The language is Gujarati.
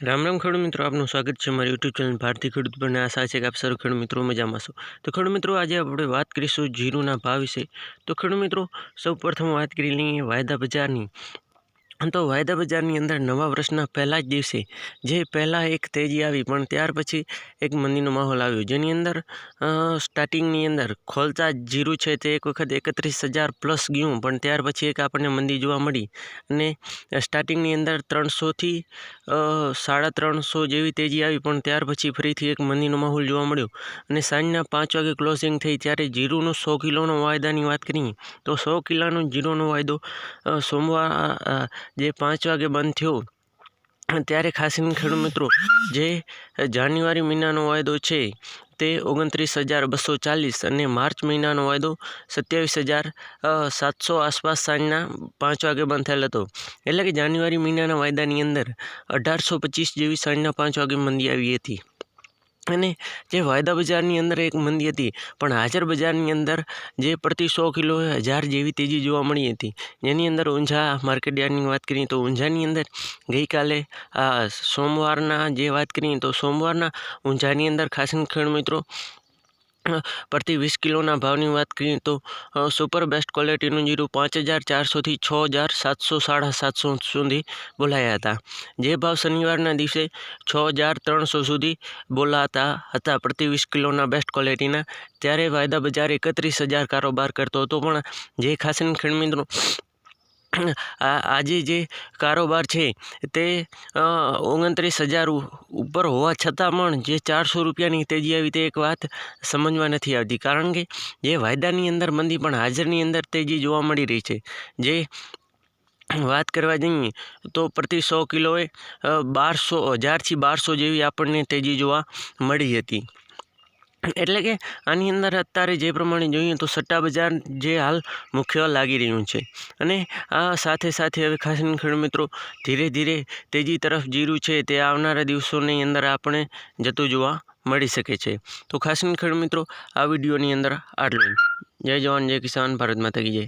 राम राम खेडूत मित्रों, आपનું સ્વાગત છે મારી યુટ્યુબ ચેનલ ભારતીય ખેડૂત પર. આશા છે કે આપ સર્વ ખેડૂત મિત્રો મજામાં છો. તો ખેડૂત મિત્રો, આજે આપણે વાત કરીશું જીરુના ભાવ વિશે. તો ખેડૂત મિત્રો, સૌપ્રથમ વાત કરી લઈએ વાયદા બજારની. તો વાયદા બજારની અંદર નવા વર્ષના પહેલા જ દિવસે જે પહેલાં એક તેજી આવી, પણ ત્યાર પછી એક મંદીનો માહોલ આવ્યો, જેની અંદર સ્ટાર્ટિંગની અંદર ખોલતા જીરું છે તે એક વખત 31,000 પ્લસ ગયું, પણ ત્યાર પછી એક આપણને મંદી જોવા મળી અને સ્ટાર્ટિંગની અંદર 300થી 350 જેવી તેજી આવી, પણ ત્યાર પછી ફરીથી એક મંદીનો માહોલ જોવા મળ્યો અને સાંજના 5 વાગે ક્લોઝિંગ થઈ ત્યારે જીરુનો 100 કિલોનો વાયદાની વાત કરીએ તો 100 કિલોનો જીરુનો વાયદો સોમવાર જે 5 વાગે બંધ થયો ત્યારે ખાસ કરીને ખેડૂત મિત્રો, જે જાન્યુઆરી મહિનાનો વાયદો છે તે 29,240 અને માર્ચ મહિનાનો વાયદો 27,700 આસપાસ સાંજના 5 વાગે બંધ થયેલ હતો. એટલે કે જાન્યુઆરી મહિનાના વાયદાની અંદર 1825 જેવી સાંજના 5 વાગે મંદી આવી હતી. અને જે વાયદા બજારની અંદર એક મંદી હતી, પણ હાજર બજારની અંદર જે પ્રતિ 100 કિલો 1000 જેવી તેજી જોવા મળી હતી. જેની અંદર ઊંઝા માર્કેટ યાર્ડની વાત કરીએ તો ઊંઝાની અંદર ગઈકાલે સોમવારના જે વાત કરીએ તો સોમવારના ઊંઝાની અંદર ખાસ ખેડૂત મિત્રો પ્રતિ 20 કિલોના ભાવની વાત કરીએ તો સુપર બેસ્ટ ક્વોલિટીનું જીરું 5,400થી 6,700 સુધી બોલાયા હતા. જે ભાવ શનિવારના દિવસે 6,300 સુધી બોલાતા હતા પ્રતિ 20 કિલોના બેસ્ટ ક્વોલિટીના, ત્યારે વાયદા બજાર 31,000 કારોબાર કરતો હતો. પણ જે ખાસ ખેડૂત મિત્રો આજે જે કારોબાર છે તે 29,000 ઉપર હોવા છતાં પણ જે 400 રૂપિયાની તેજી આવી તે એક વાત સમજવા નથી આવતી. કારણ કે જે વાયદાની અંદર મંદી પણ હાજરની અંદર તેજી જોવા મળી રહી છે. જે વાત કરવા જઈએ તો પ્રતિ 100 કિલોએ 1,000થી 1,200 જેવી આપણને તેજી જોવા મળી હતી. એટલે કે આની અંદર અત્યારે જે પ્રમાણે જોઈએ તો સટ્ટા બજાર જે હાલ મુખ્ય લાગી રહ્યું છે. અને આ સાથે સાથે હવે ખાસ ખેડૂત મિત્રો ધીરે ધીરે તેજી તરફ જીરું છે તે આવનારા દિવસોની અંદર આપણે જતું જોવા મળી શકે છે. તો ખાસ ખેડૂત મિત્રો, આ વિડીયોની અંદર આટલું. જય જવાન, જય કિસાન, ભારત માતા કી જય.